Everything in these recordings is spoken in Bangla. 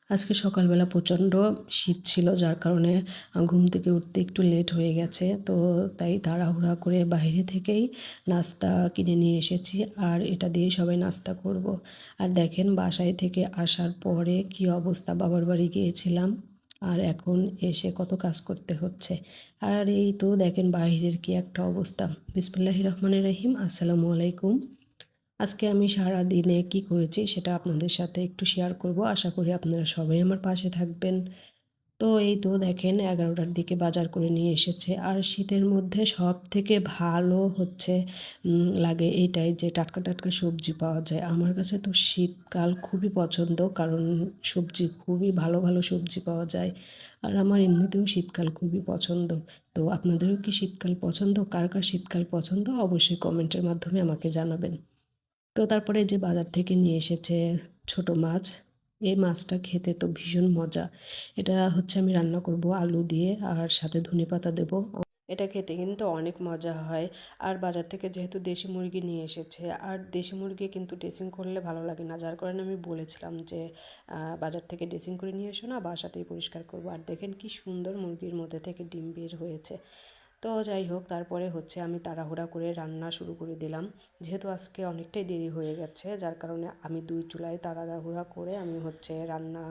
আজকে সকালবেলা প্রচণ্ড শীত ছিল, যার কারণে ঘুম থেকে উঠতে একটু লেট হয়ে গেছে। তো তাই তাড়াহুড়া করে বাইরে থেকেই নাস্তা কিনে নিয়ে এসেছি, আর এটা দিয়ে সবাই নাস্তা করব। আর দেখেন বাসায় থেকে আসার পরে কি অবস্থা, বাবার বাড়ি গিয়েছিলাম আর এখন এসে কত কাজ করতে হচ্ছে। আর এই তো দেখেন বাইরের কি একটা অবস্থা। বিসমিল্লাহির রহমানির রহিম, আসসালামু আলাইকুম। আজকে আমি সারা দিনে কি করেছি সেটা আপনাদের সাথে একটু শেয়ার করব। আশা করি আপনারা সবাই আমার পাশে থাকবেন। তো এই তো দেখেন 11টার দিকে বাজার করে নিয়ে এসেছে। আর শীতের মধ্যে সব থেকে ভালো হচ্ছে লাগে এইটাই যে টাটকা টাটকা সবজি পাওয়া যায়। আমার কাছে তো শীতকাল খুবই পছন্দ, কারণ সবজি খুবই ভালো ভালো সবজি পাওয়া যায়। আর আমার এমনিতেও শীতকাল খুবই পছন্দ। তো আপনাদেরও কি শীতকাল পছন্দ? কার কার শীতকাল পছন্দ অবশ্যই কমেন্টের মাধ্যমে আমাকে জানাবেন। তো তারপরে যে বাজার থেকে নিয়ে এসেছে ছোট মাছ। এই মাছটা খেতে তো ভীষণ মজা। এটা হচ্ছে আমি রান্না করব আলু দিয়ে, আর সাথে ধনেপাতা দেবো। এটা খেতে কিন্তু অনেক মজা হয়। আর বাজার থেকে যেহেতু দেশি মুরগি নিয়ে এসেছে, আর দেশি মুরগি কিন্তু ড্রেসিং করলে ভালো লাগে না, যার কারণে আমি বলেছিলাম যে বাজার থেকে ড্রেসিং করে নিয়ে এসো না, বাসাতেই পরিষ্কার করবো। আর দেখেন কি সুন্দর মুরগির মধ্যে থেকে ডিম বের হয়েছে। তো যাই হোক, তারপরে হচ্ছে আমি তাড়াহুড়া করে রান্না শুরু করে দিলাম। যেহেতু আজকে অনেকটাই দেরি হয়ে গেছে, যার কারণে আমি 2 চুলায় তাড়াহুড়া করে আমি হচ্ছে রান্না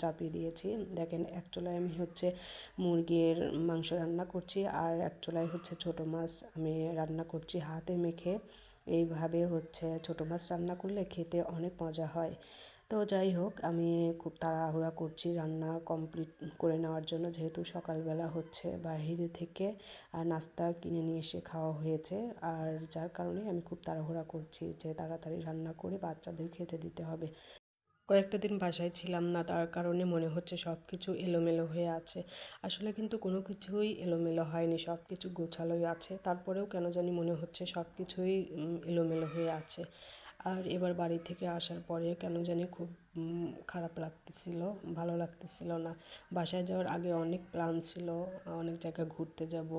চাপিয়ে দিয়েছি। দেখেন এক চুলায় আমি হচ্ছে মুরগির মাংস রান্না করছি, আর এক চুলায় হচ্ছে ছোটো মাছ আমি রান্না করছি হাতে মেখে। এইভাবে হচ্ছে ছোটো মাছ রান্না করলে খেতে অনেক মজা হয়। তো যাই হোক, আমি খুব তাড়াহুড়া করছি রান্না কমপ্লিট করে নেওয়ার জন্য, যেহেতু সকালবেলা হচ্ছে বাইরে থেকে আর নাস্তা কিনে নিয়ে এসে খাওয়া হয়েছে। আর যার কারণে আমি খুব তাড়াহুড়া করছি যে তাড়াতাড়ি রান্না করে বাচ্চাদের খেতে দিতে হবে। কয়েকটা দিন বাসায় ছিলাম না, তার কারণে মনে হচ্ছে সব কিছু এলোমেলো হয়ে আছে। আসলে কিন্তু কোনো কিছুই এলোমেলো হয়নি, সব কিছু গোছালোই আছে। তারপরেও কেন জানি মনে হচ্ছে সব কিছুই এলোমেলো হয়ে আছে। আর এবার বাড়ি থেকে আসার পরে কেন জানি খুব খারাপ লাগতেছিল, ভালো লাগতেছিল না। বাসায় যাওয়ার আগে অনেক প্ল্যান ছিল, অনেক জায়গায় ঘুরতে যাব,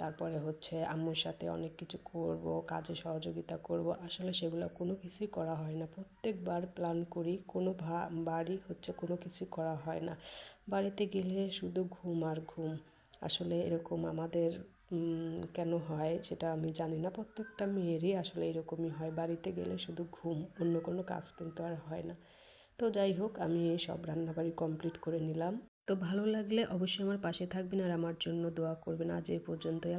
তারপরে হচ্ছে আম্মুর সাথে অনেক কিছু করব, কাজে সহযোগিতা করব। আসলে সেগুলো কোনো কিছুই করা হয় না। প্রত্যেকবার প্ল্যান করি, কোনো বাড়ি হচ্ছে কোনো কিছুই করা হয় না। বাড়িতে গেলে শুধু ঘুম আর ঘুম। আসলে এরকম আমাদের কেন হয় সেটা আমি জানি না। প্রত্যেকটা মেয়েরই আসলে এরকমই হয়, বাড়িতে গেলে শুধু ঘুম, অন্য কোনো কাজ কিন্তু আর হয় না। তো যাই হোক, আমি সব রান্নাবাড়ি কমপ্লিট করে নিলাম। তো ভালো লাগলে অবশ্যই আমার পাশে থাকবেন আর আমার জন্য দোয়া করবেন। আজ এই পর্যন্তই।